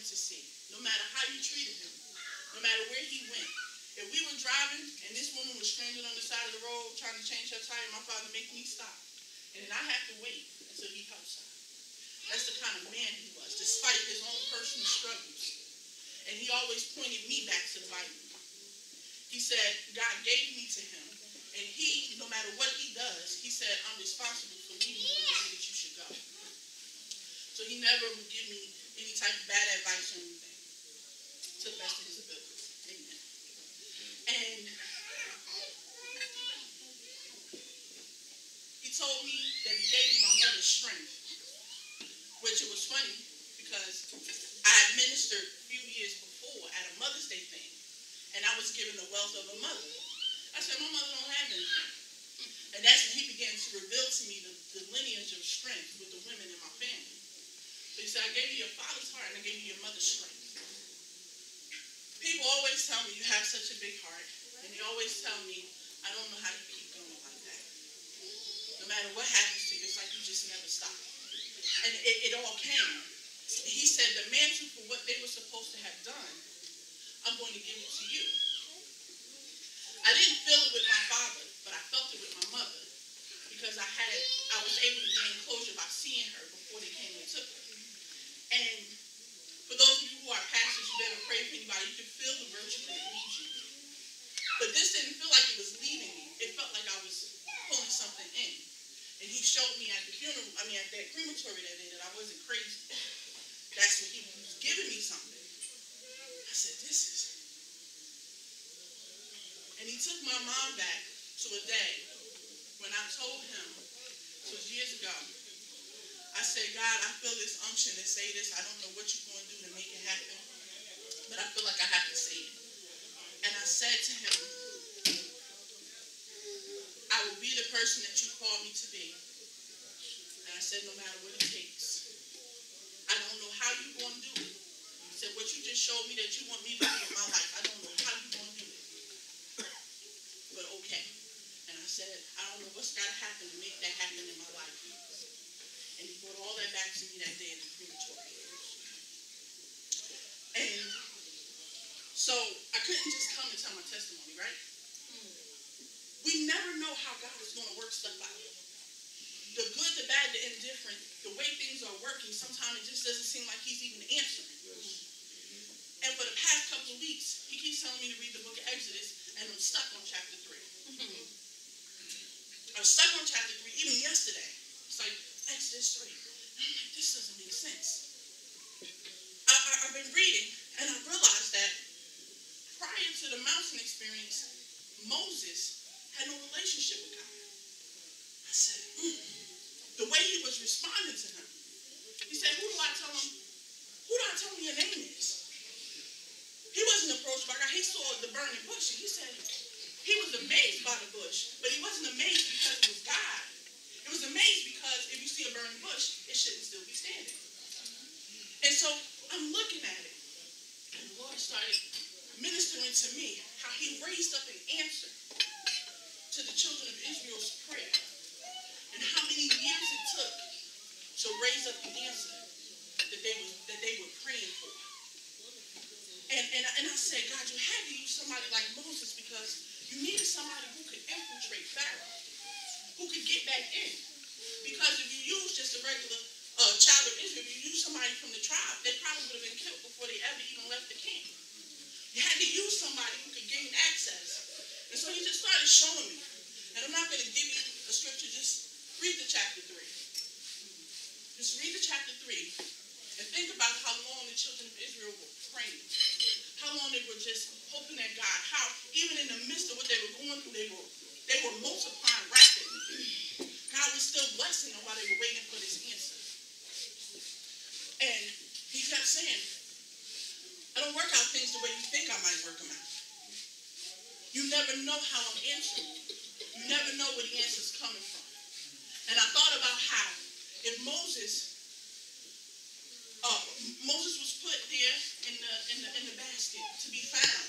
wanted to see. No matter how you treated him, no matter where he went. If we were driving and this woman was stranded on the side of the road trying to change her tire, my father made me stop. And then I have to wait until he helps her. That's the kind of man he was, despite his own personal struggles. And he always pointed me back to the Bible. He said, God gave me to him. And he, no matter what he does, he said, I'm responsible for leading you in the way that you should go. So he never would give me any type of bad advice or anything. To the best of his ability. Amen. And he told me that he gave me my mother's strength. Which it was funny because I had ministered a few years before at a Mother's Day thing. And I was given the wealth of a mother. I said, my mother don't have anything. And that's when he began to reveal to me the lineage of strength with the women in my family. So he said, I gave you your father's heart and I gave you your mother's strength. People always tell me you have such a big heart. And they always tell me, I don't know how you keep going like that. No matter what happens to you, it's like you just never stop. And it all came. He said the mantle for what they were supposed to have done, I'm going to give it to you. I didn't feel it with my father, but I felt it with my mother. Because I was able to gain closure by seeing her before they came and took her. And for those of you who are pastors, you never pray for anybody, you can feel the virtue that leads you. But this didn't feel like it was leading me. It felt like I was pulling something in. And he showed me at the funeral, at that crematory that day that I wasn't crazy. That's what he was giving me something. I said, this is. And he took my mom back to a day when I told him, it was years ago, I said, God, I feel this unction to say this. I don't know what you're going to do to make it happen, but I feel like I have to say it. And I said to him, I will be the person that you called me to be. And I said, no matter what it takes. I don't know how you're going to do it. He said, what you just showed me that you want me to do in my life, I don't know how you're going to do it. But okay. And I said, I don't know what's got to happen to make that happen in my life. And he brought all that back to me that day at the crematory. And so I couldn't just come and tell my testimony, right? We never know how God is going to work stuff out. The good, the bad, the indifferent, the way things are working, sometimes it just doesn't seem like he's even answering. And for the past couple of weeks, he keeps telling me to read the book of Exodus, and I'm stuck on chapter 3. I was stuck on chapter 3 even yesterday. It's like, Exodus 3. And I'm like, this doesn't make sense. I've been reading, and I realized that prior to the mountain experience, Moses had no relationship with God. I said, the way he was responding to him. He said, who do I tell him your name is? He wasn't approached by God. He saw the burning bush, and he said, he was amazed by the bush, but he wasn't amazed because it was God. It was amazed because if you see a burning bush, it shouldn't still be standing. And so I'm looking at it, and the Lord started ministering to me how he raised up an answer to the children of Israel's prayer, and how many years it took to raise up the answer that they were praying for. And I said, God, you had to use somebody like Moses because you needed somebody who could infiltrate Pharaoh, who could get back in. Because if you use just a regular child of Israel, if you use somebody from the tribe, they probably would have been killed before they ever even left the camp. You had to use somebody who could gain access. And so he just started showing me. And I'm not going to give you a scripture, just read the chapter 3. Just read the chapter 3 and think about how long the children of Israel were praying. How long they were just hoping at God. How even in the midst of what they were going through, they were multiplying rapidly. God was still blessing them while they were waiting for this answer. And he kept saying, I don't work out things the way you think I might work them out. You never know how I'm answering. You never know where the answer's coming from. And I thought about how if Moses was put there in the basket to be found,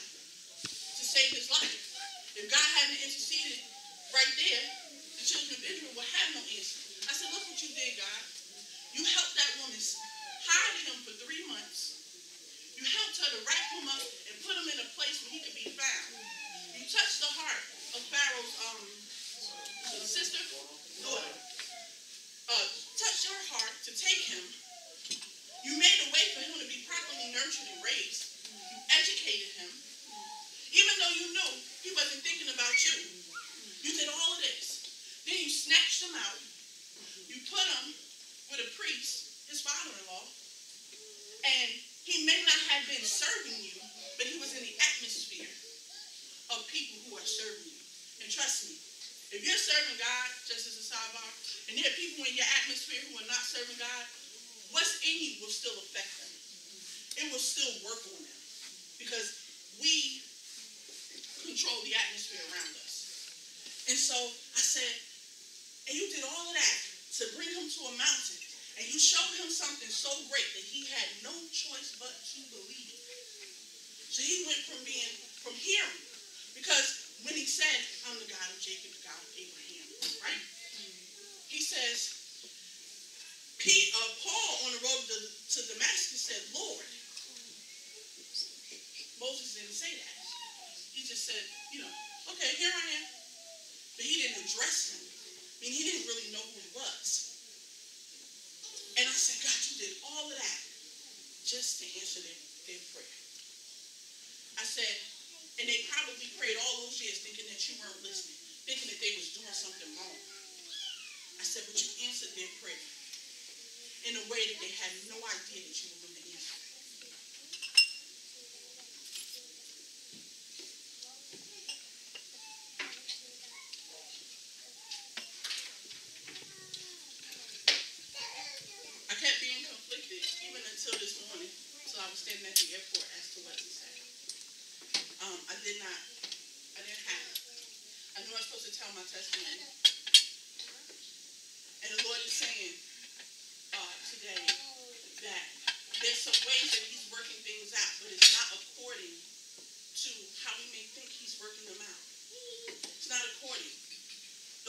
to save his life. If God hadn't interceded right there, the children of Israel would have no answer. I said, look what you did, God. You helped that woman hide him for 3 months. her to wrap him up and put him in a place where he could be found. You touched the heart of Pharaoh's sister, daughter. Touched her heart to take him. You made a way for him to be properly nurtured and raised. You educated him. Even though you knew he wasn't thinking about you. You did all of this. Then you snatched him out. You put him with a priest, his father-in-law. And he may not have been serving you, but he was in the atmosphere of people who are serving you. And trust me, if you're serving God, just as a sidebar, and there are people in your atmosphere who are not serving God, what's in you will still affect them. It will still work on them. Because we control the atmosphere around us. And so I said, and you did all of that to bring him to a mountain. And you showed him something so great that he had no choice but to believe. So he went from hearing. Because when he said, I'm the God of Jacob, the God of Abraham, right? He says, Paul on the road to Damascus said, Lord. Moses didn't say that. He just said, okay, here I am. But he didn't address him. I mean, he didn't really know who he was. And I said, God, you did all of that just to answer their prayer. I said, and they probably prayed all those years thinking that you weren't listening, thinking that they was doing something wrong. I said, but you answered their prayer in a way that they had no idea that you were going to answer. I kept being conflicted even until this morning, until I was standing at the airport as to what to say. I didn't have it. I knew I was supposed to tell my testimony. And the Lord is saying today that there's some ways that he's working things out, but it's not according to how we may think he's working them out. It's not according.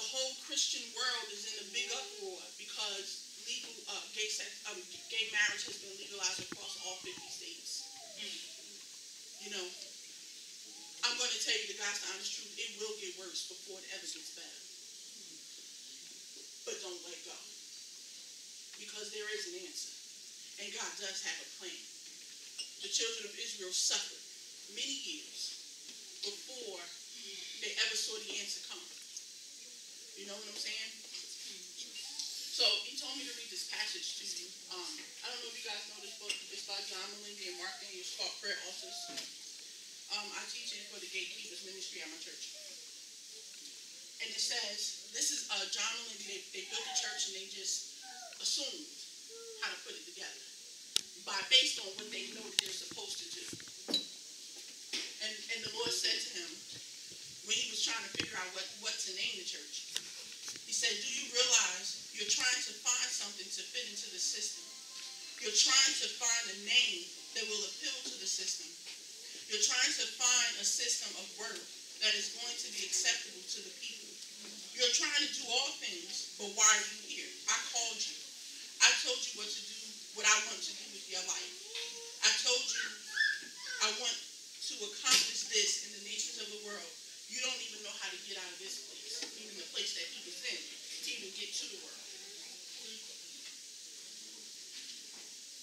The whole Christian world is in a big uproar because legal gay marriage has been legalized across all 50 states. I'm going to tell you the God's honest truth. It will get worse before it ever gets better. But don't let go. Because there is an answer. And God does have a plan. The children of Israel suffered many years before they ever saw the answer come. You know what I'm saying? So he told me to read this passage to you. I don't know if you guys know this book. It's by John Melindy and Mark Daniels called Prayer Altars. I teach it for the Gatekeepers Ministry at my church. And it says, this is John Melindy. They built a church and they just assumed how to put it together based on what they know that they're supposed to do. And the Lord said to him, when he was trying to figure out what to name the church, he said, do you realize you're trying to find something to fit into the system? You're trying to find a name that will appeal to the system. You're trying to find a system of work that is going to be acceptable to the people. You're trying to do all things, but why are you here? I called you. I told you what to do, what I want to do with your life. I told you I want to accomplish this in the nations of the world. You don't even know how to get out of this place, even the place that he was in, to even get to the world.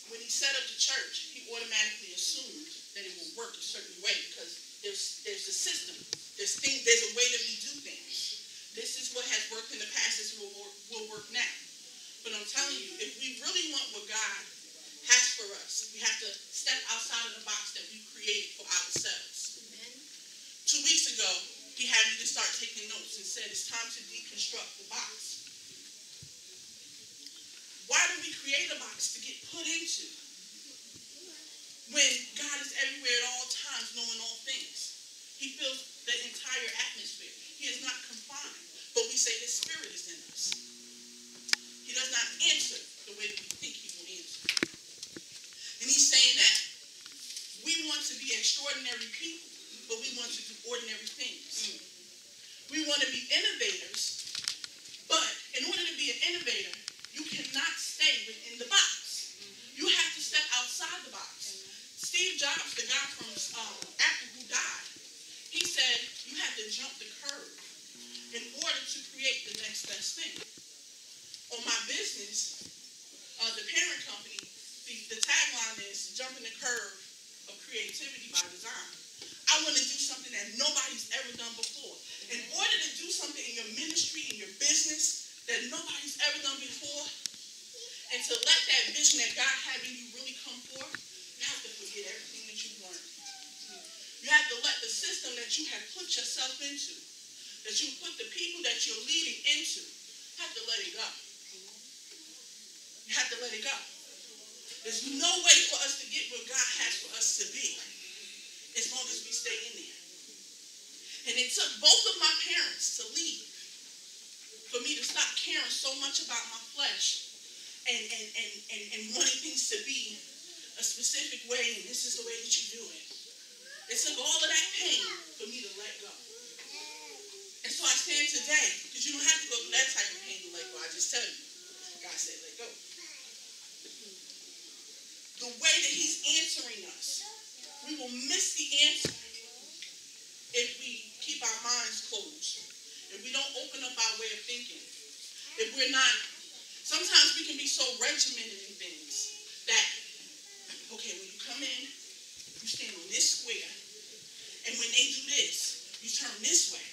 When he set up the church, he automatically assumed that it will work a certain way because there's a system. There's a way that we do things. This is what has worked in the past. This will work now. But I'm telling you, if we really want what God has for us, we have to step outside of the box that we created for ourselves. Amen. 2 weeks ago, he had me to start taking notes and said it's time to deconstruct the box. Why do we create a box to get put into when God is everywhere at all times, knowing all things? He fills the entire atmosphere. He is not confined, but we say his spirit is in us. He does not answer the way that we think he will answer. And he's saying that we want to be extraordinary people, but we want to do ordinary things. We want to be innovators, but in order to be an innovator, you cannot stay within the box. You have to step outside the box. Steve Jobs, the to jump the curve in order to create the next best thing. On my business, the parent company, the tagline is jumping the curve of creativity by design. I want to do something that nobody's ever done before. In order to do something in your ministry, in your business, that nobody's ever done before, and to let that vision that God had in you really come forth, you have to forget everything that you've learned. You have to let the system that you have put yourself into, that you put the people that you're leading into, you have to let it go. You have to let it go. There's no way for us to get where God has for us to be as long as we stay in there. And it took both of my parents to leave for me to stop caring so much about my flesh and wanting things to be a specific way, and this is the way that you do it. It took all of that pain for me to let go. And so I stand today, because you don't have to go through that type of pain to let go. I just tell you. God said let go. The way that he's answering us, we will miss the answer if we keep our minds closed, if we don't open up our way of thinking, if we're not, sometimes we can be so regimented in things that, okay, when you come in, you stand on this square, and when they do this, you turn this way,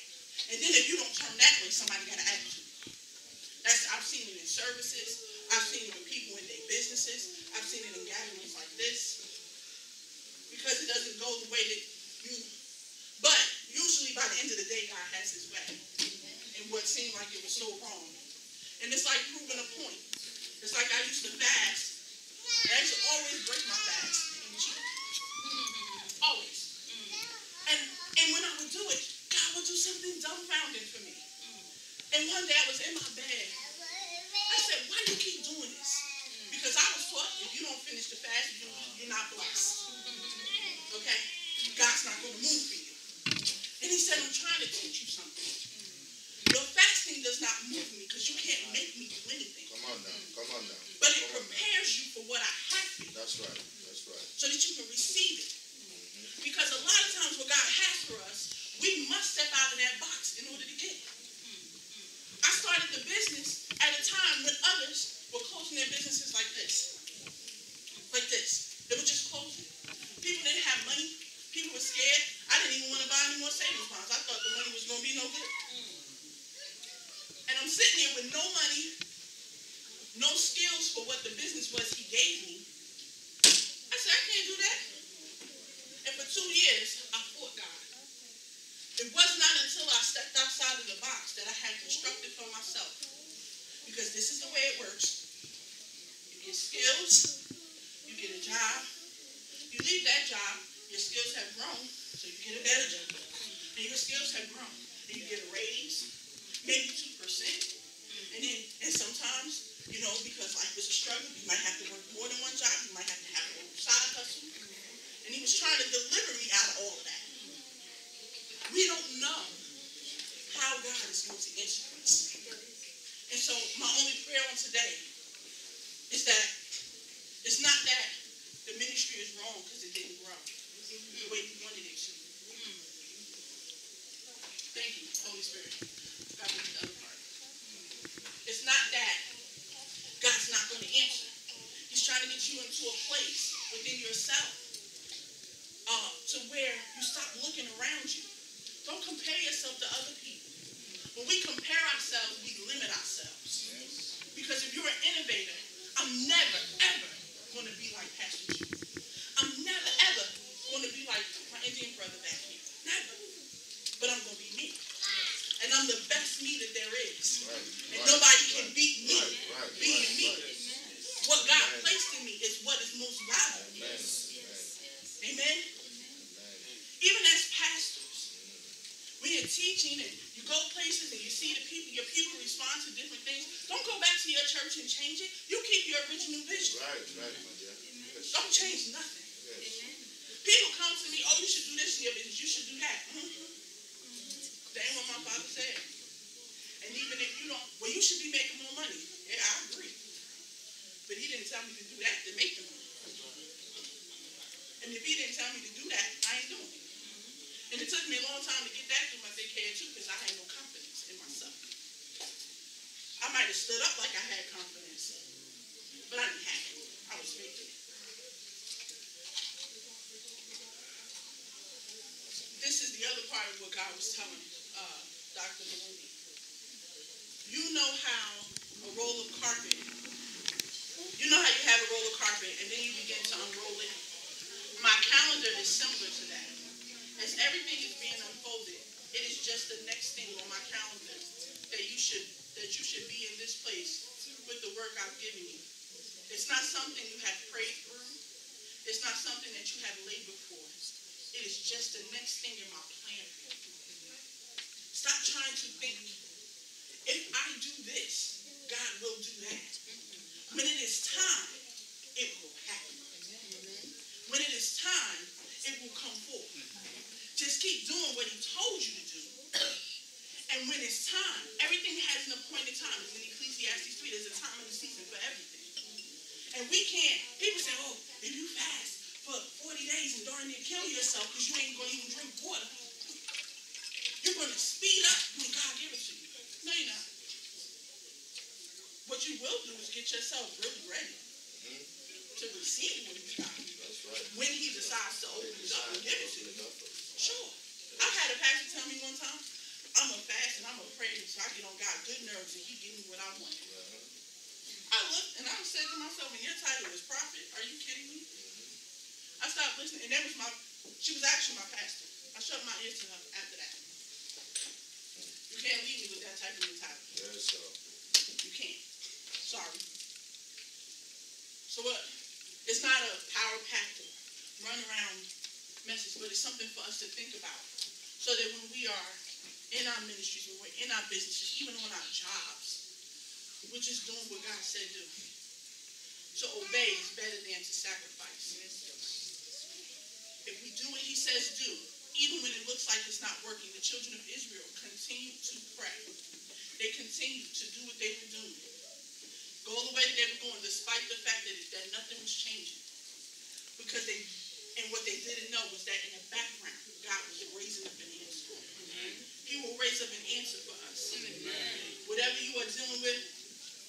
and then if you don't turn that way, somebody got to ask you. I've seen it in services, I've seen it with people in their businesses, I've seen it in gatherings like this, because it doesn't go the way that you, but usually by the end of the day, God has his way, and what seemed like it was so wrong. And it's like proving a point. It's like I used to fast, and I used to always break my fast and cheat. Always. And when I would do it, God would do something dumbfounding for me. And one day I was in my bed. I said, why do you keep doing this? Because I was taught if you don't finish the fast, you're not blessed. Okay? God's not going to move for you. And he said, I'm trying to teach you something. Your fasting does not move me because you can't make me do anything. Come on now. But it prepares you for what I have for you. That's right. So that you can receive it. Because a lot of times what God has for us, we must step out of that box in order to get it. I started the business at a time when others were closing their businesses like this. Like this. They were just closing. People didn't have money. People were scared. I didn't even want to buy any more savings bonds. I thought the money was going to be no good. And I'm sitting here with no money, no skills for what the business was he gave me. I said, I can't do that. And for 2 years, I fought God. It was not until I stepped outside of the box that I had constructed for myself. Because this is the way it works. You get skills, you get a job, you leave that job, your skills have grown, so you get a better job. And your skills have grown. And you get a raise, maybe 2%. And sometimes, because life is a struggle, you might have to work more than one job, you might have to have a side hustle. And he was trying to deliver me out of all of that. We don't know how God is going to answer us. And so my only prayer on today is that it's not that the ministry is wrong because it didn't grow the way you wanted it to. Thank you, Holy Spirit. God will do the other part. It's not that God's not going to answer. He's trying to get you into a place within yourself to where you stop looking around you. Don't compare yourself to other people. When we compare ourselves, we limit ourselves. Because if you're an innovator, I'm never, ever going to be like Pastor G. I'm never, ever going to be like my Indian brother back here. Never. But I'm going to be me. And I'm the best me that there is. And nobody can beat me being me. What God placed in me is what is most valuable. Amen? Even as pastors, when you're teaching and you go places and you see your people respond to different things, don't go back to your church and change it. You keep your original vision. Right. Don't change nothing. People come to me, oh, you should do this in your business, you should do that. That ain't what my father said. And even if you don't, well, you should be making more money. Yeah, I agree. But he didn't tell me to do that to make the money. And if he didn't tell me to do that, I ain't doing it. And it took me a long time to get that through my thick head too, because I had no confidence in myself. I might have stood up like I had confidence, but I didn't have it. I was faking it. This is the other part of what God was telling Dr. Melindy. You know how a roll of carpet, you know how you have a roll of carpet and then you begin to unroll it? My calendar is similar to that. As everything is being unfolded, it is just the next thing on my calendar that you should be in this place with the work I've given you. It's not something you have prayed through. It's not something that you have labored for. It is just the next thing in my plan for you. Stop trying to think, if I do this, God will do that. When it is time, it will happen. When it is time, it will come forth. Just keep doing what he told you to do. And when it's time, everything has an appointed time. It's in Ecclesiastes 3, there's a time and a season for everything. And we can't, people say, oh, if you fast for 40 days and darn near kill yourself because you ain't going to even drink water, you're going to speed up when God gives it to you. No, you're not. What you will do is get yourself really ready to receive what he's got. That's right. When he decides to open it up and give it to you. Sure. I've had a pastor tell me one time, I'm going to fast and I'm going to pray so I get on God good nerves and he give me what I want. I looked and I said to myself, and your title is prophet? Are you kidding me? I stopped listening, and that was she was actually my pastor. I shut my ears to her after that. You can't leave me with that type of mentality. Yes, sir. You can't. Sorry. So what? It's not a power-packed run around message, but it's something for us to think about. So that when we are in our ministries, when we're in our businesses, even on our jobs, we're just doing what God said do. To obey is better than to sacrifice. If we do what he says do, even when it looks like it's not working, the children of Israel continue to pray. They continue to do what they were doing. Go the way that they were going, despite the fact that nothing was changing. Because what they didn't know was that in the background, God was raising up an answer. He will raise up an answer for us. Whatever you are dealing with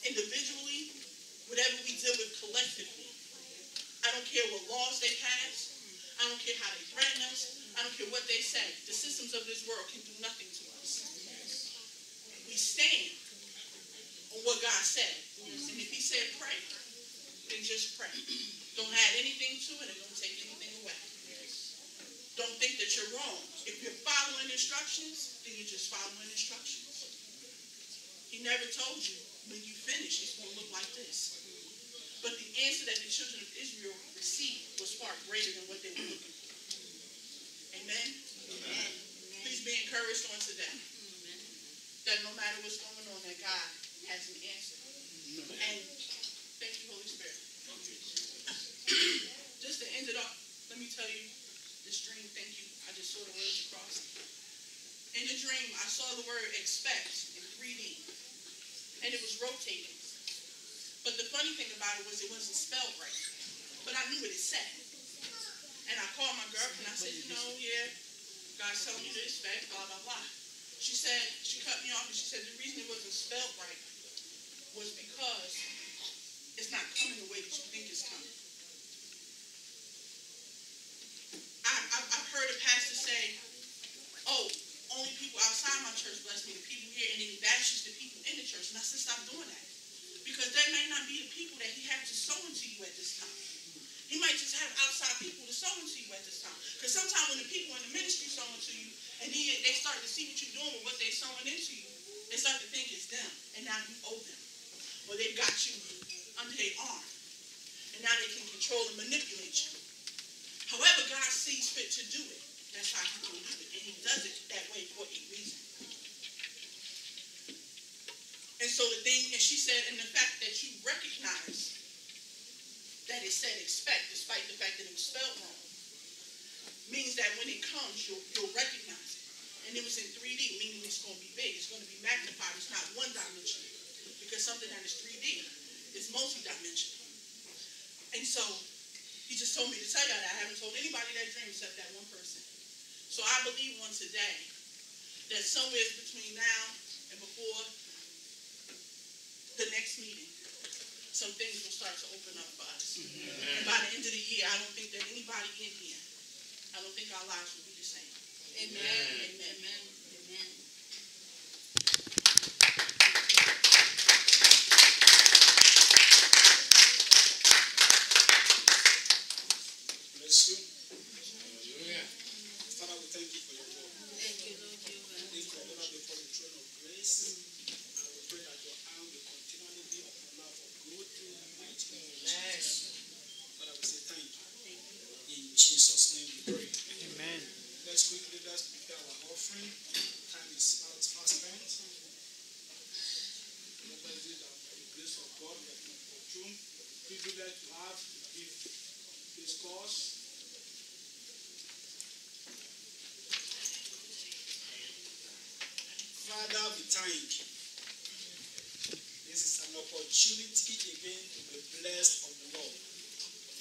individually, whatever we deal with collectively. I don't care what laws they pass. I don't care how they threaten us. I don't care what they say. The systems of this world can do nothing to us. We stand on what God said. And if he said pray, then just pray. Don't add anything to it and don't take anything away. Don't think that you're wrong. If you're following instructions, then you're just following instructions. He never told you when you finish it's going to look like this. But the answer that the children of Israel received was far greater than what they were looking for. Amen? Amen. Please be encouraged on today. That no matter what's going on, that God has an answer. And thank you, Holy Spirit. Just to end it up, let me tell you this dream. Thank you. I just saw the words across. In the dream, I saw the word expect in 3D. And it was rotating. But the funny thing about it was it wasn't spelled right. But I knew what it said. And I called my girlfriend. I said, yeah, God's telling you to expect, blah, blah, blah. She said, she cut me off and she said the reason it wasn't spelled right was because it's not coming the way that you think it's coming. I've heard a pastor say, oh, only people outside my church bless me, the people here, and then he bashes the people in the church. And I said, stop doing that. Because that may not be the people that he has to sow into you at this time. He might just have outside people to sow into you at this time. Because sometimes when the people in the ministry sow into you, and then they start to see what you're doing with what they're sowing into you, they start to think it's them, and now you owe them. Or they've got you under their arm, and now they can control and manipulate you. However God sees fit to do it, that's how he can do it. And he does it that way for a reason. And so and she said, and the fact that you recognize that it said expect, despite the fact that it was spelled wrong, means that when it comes, you'll recognize it. And it was in 3D, meaning it's going to be big. It's going to be magnified. It's not one-dimensional. Because something that is 3D is multi-dimensional. And so he just told me to tell y'all that. I haven't told anybody that dream except that one person. So I believe on today that somewhere between now and before the next meeting, some things will start to open up for us. And by the end of the year, I don't think that anybody in here, I don't think our lives will be the same. Amen. Amen. Amen. Amen. Bless you. Hallelujah. Father, we thank you for your word. Thank you, Lord. Lift your daughter before the throne of grace. And we pray that your hand will continually be upon her for good in the mighty name of Jesus. Father, we say thank you. In Jesus' name we pray. Amen. Let's prepare our offering. Time is fast spent. Remember this, that by the grace of God, we have been opportune, privileged to have to give this cause. Father, we thank you. This is an opportunity again to be blessed of the Lord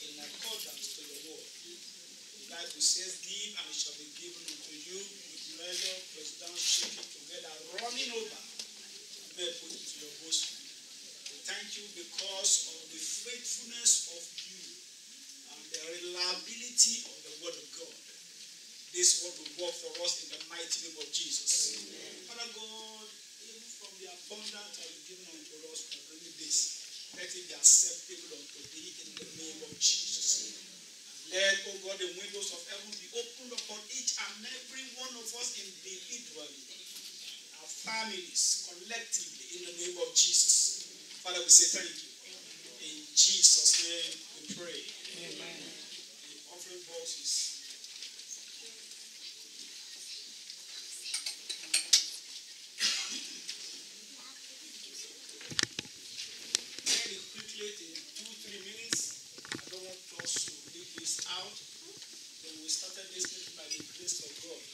in accordance to your word. The Bible says, give and it shall be given unto you with measure, pressed down, shaken together, running over, and may put it to your bosom. We thank you because of the faithfulness of you and the reliability of the word of God. This word will work for us in the mighty name of Jesus. Amen. Father God, even from the abundance that you've given unto us for bringing this, let it be acceptable unto thee in the name of Jesus. Let, oh God, the windows of heaven be opened upon each and every one of us individually, our families, collectively, in the name of Jesus. Father, we say thank you. In Jesus' name we pray. Amen. The offering box is in 2-3 minutes. I don't want us to leave this out. When we started listening by the grace of God,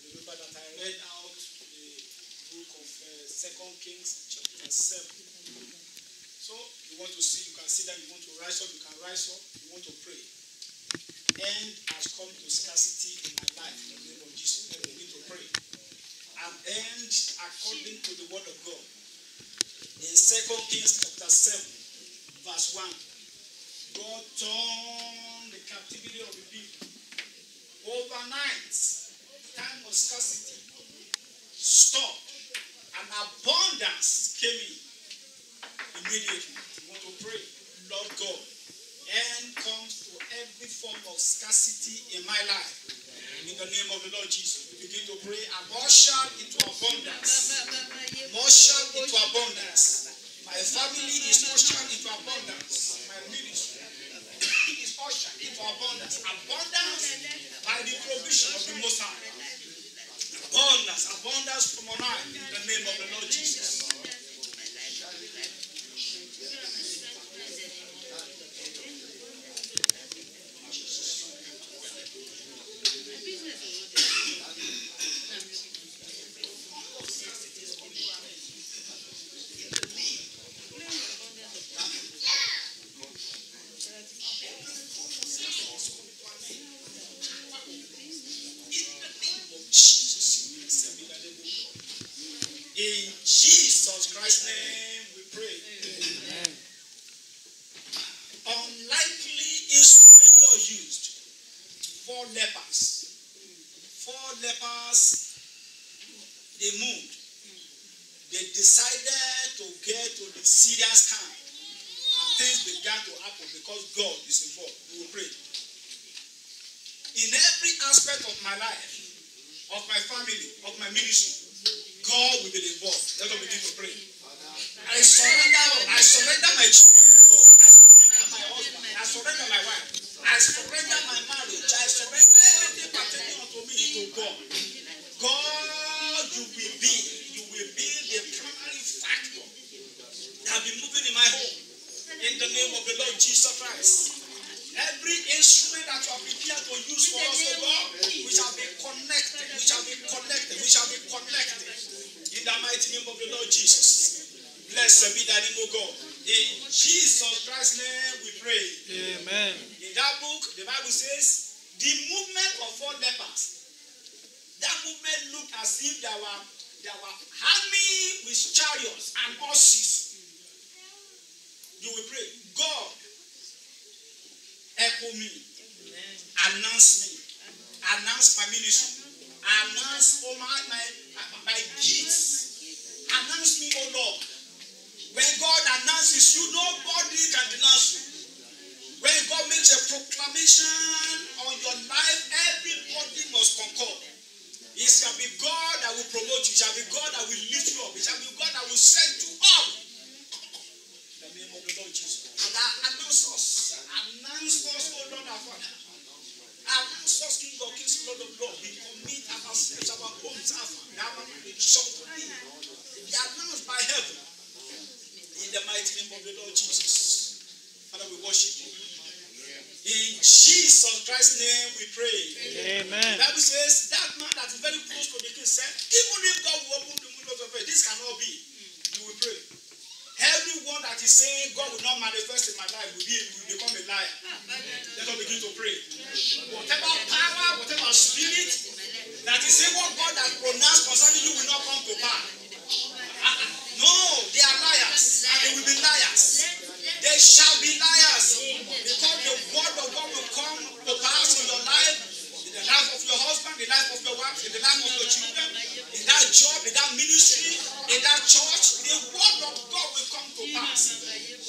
remember that I read out the book of 2 Kings chapter 7. So you want to see, you can see that you want to rise up, you can rise up, you want to pray. End has come to scarcity in my life in the name of Jesus. Let me begin to pray. And end according to the word of God. In 2 Kings chapter 7, verse 1, God turned the captivity of the people. Overnight, time of scarcity stopped, and abundance came in immediately. You want to pray, Lord God, end comes to every form of scarcity in my life. In the name of the Lord Jesus, we begin to pray and usher into abundance. Usher into abundance. My family is ushered into abundance. My ministry is ushered into abundance. Abundance by the provision of the Most High. Abundance, abundance from on high. In the name of the Lord Jesus. In Jesus Christ's name we pray. Amen. Unlikely instrument God used. 4 lepers. 4 lepers, they moved. They decided to get to the Syrian camp. And things began to happen because God is involved. We will pray. In every aspect of my life, of my family, of my ministry, God will be involved. Let us begin to pray. I surrender my children to God. I surrender my husband. I surrender my wife. I surrender my marriage. I surrender everything pertaining unto me to God. God, you will be the primary factor that will be moving in my home. In the name of the Lord Jesus Christ. Every instrument that you are prepared to use for us, oh God, we shall be connected. We shall be connected. We shall be connected. In the mighty name of the Lord Jesus. Blessed be thy name, O God. In Jesus Christ's name we pray. Amen. In that book, the Bible says, The movement of 4 lepers, that movement looked as if there were army with chariots and horses. You will pray, God, echo me, announce me, announce my ministry, announce my gifts, announce me, oh Lord. When God announces you, nobody can denounce you. When God makes a proclamation on your life, everybody must concur. It shall be God that will promote you. It shall be God that will lift you up. It shall be God that will set you up. In the name of the Lord Jesus. And announce us. Announce us, oh Lord our Father. Announce us, King of Kings, Lord of Lords. We commit ourselves, our homes, our family, shall be announced by heaven. In the mighty name of the Lord Jesus. Father, we worship you. In Jesus Christ's name we pray. Amen. The Bible says that man that is very close to the king said, even if God will open the windows of heaven, this cannot be. You will pray. Everyone that is saying God will not manifest in my life will become a liar. Let us begin to pray. Whatever power, whatever spirit that is saying what God has pronounced concerning you will not come to pass. No, they are liars and they will be liars. They shall be liars because the word of God will come to pass in your life, in the life of your husband, in the life of your wife, in the life of your children, in that job, in that ministry, in that church. The word of God will come to pass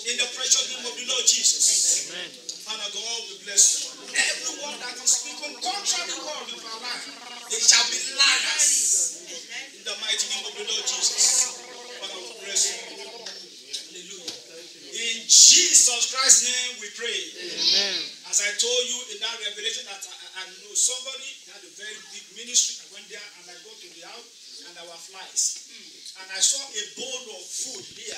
in the precious name of the Lord Jesus. Amen. Father God, we bless you. Everyone that is speaking contrary word in our life, they shall be liars in the mighty name of the Lord Jesus. Father, we bless you. Hallelujah. In Jesus Christ's name we pray. Amen. As I told you in that revelation that I know somebody had a very big ministry. I went there and I got to the house and there were flies. And I saw a bowl of food here.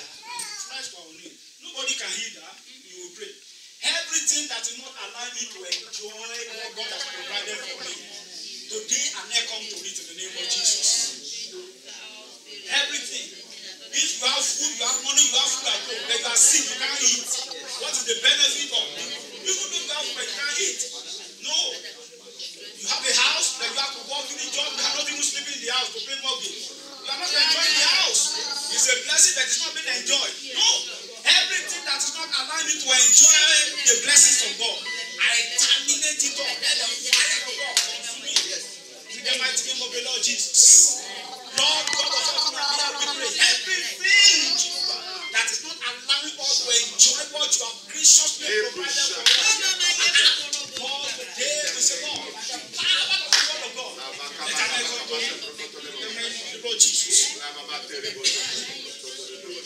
Flies were on it. Nobody can hear that. You will pray. Everything that will not allow me to enjoy what God has provided for me, today I may come to it in the name of Jesus. Everything. If you have food, you have money, you have food at home, but you are sick, you can't eat. What is the benefit of it? Even though you have food, but you can't eat. No. You have a house, but you have to work in the job, you are not even sleeping in the house to pay mortgage. You are not enjoying the house. It's a blessing that is not being enjoyed. No. Everything that is not allowing me to enjoy the blessings of God, I terminate it all. Let the fire of God consume me. In the mighty name of the Lord Jesus. Lord God of heaven and earth, we pray. Everything that is not allowing us to enjoy what you have graciously provided for us. Lord, today we say, Lord, by the power of the word of God, let our life come to you. In the name of the Lord Jesus.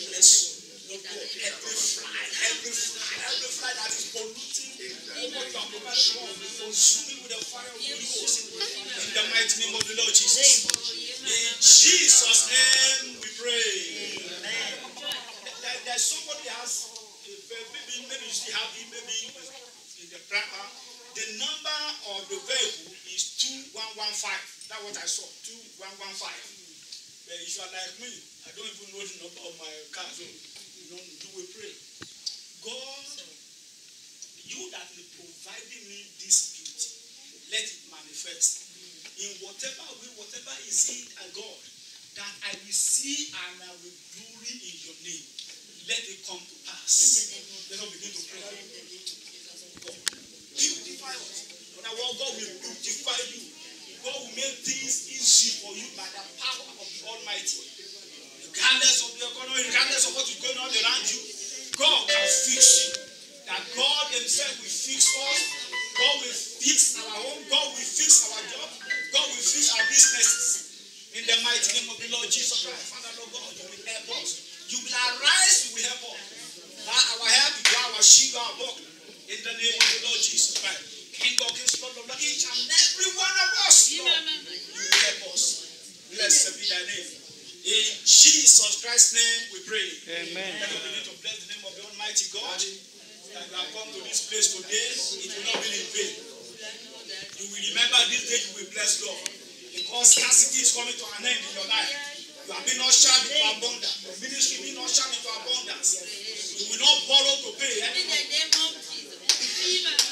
Bless you. Lord God, every fly that is polluting what you have provided for us, we consume it with the fire of the Holy Ghost. In the mighty name of the Lord Jesus. In Jesus' name we pray. Amen. There's somebody has maybe you still have it, maybe in the tracker. The number of the vehicle is 2115. That's what I saw. 2115. But if you are like me, I don't even know the number of my car. So you will pray. God, you that will provide me this beauty, let it manifest. In whatever way, whatever is it, God, that I will see and I will glory in your name. Let it come to pass. Let us begin to pray. God, beautify us. God will beautify you. God will make things easy for you by the power of the Almighty. Regardless of the economy, regardless of what is going on around you, God can fix you. That God Himself will fix us. God will fix our home. God will fix our job. God will fix our businesses. In the mighty name of the Lord Jesus Christ. Father, Lord God, you will help us. You will arise, you will help us. Our help, you are our shield, our buckler. In the name of the Lord Jesus Christ. King of Kings, Lord of Lords, each and every one of us, Lord, you will help us. Blessed be thy name. In Jesus Christ's name we pray. Amen. Let us begin to bless the name of the Almighty God. That you have come to this place today, it will not be in vain. You will remember this day, you will bless God. Because scarcity is coming to an end in your life. You have been ushered into abundance. Your ministry being ushered into abundance. You will not borrow to pay. In the name of Jesus.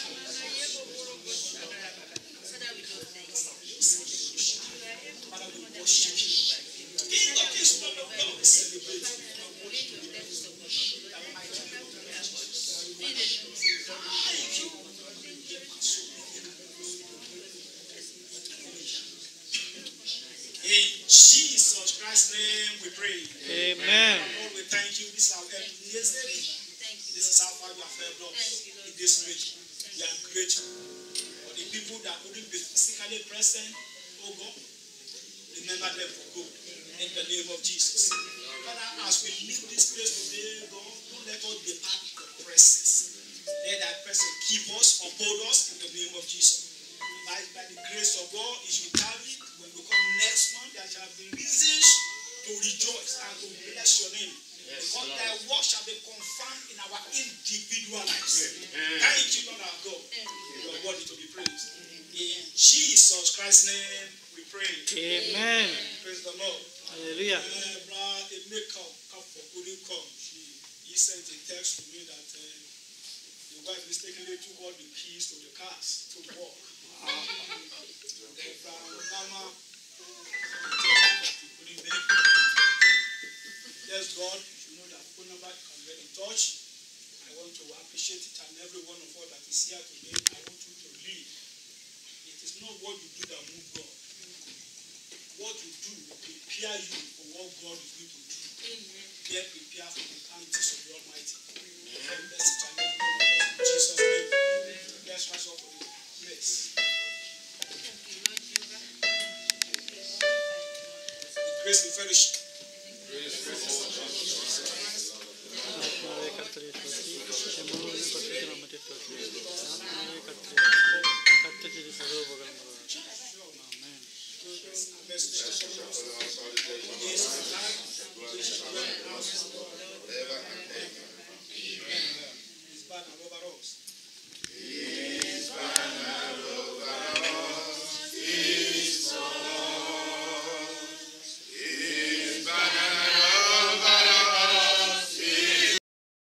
this region. We are grateful. For the people that couldn't be physically present, oh God, remember them for good. In the name of Jesus. Father, as we leave this place today, God, don't let us depart your presence. Let that presence keep us, uphold us in the name of Jesus. By the grace of God, it should carry. When we come next month, there shall be reasons to rejoice and to bless your name. Yes, because thy word shall be confirmed in our individual lives. Thank you, Lord our God. You are worthy to be praised. In Jesus Christ's name we pray. Amen. Praise the Lord. Hallelujah. He sent a text to me that the wife mistakenly took all the keys to the cars to walk. Yes, God, you know that phone number you can get in touch. I want to appreciate it and every one of us that is here today. I want you to leave. It is not what you do that moves God. What you do will prepare you for what God is going to do. Get prepared for the bounties of the Almighty. Bless each and every one of us in Jesus' name. Let's rise up for the place. The grace and fellowship. Amen.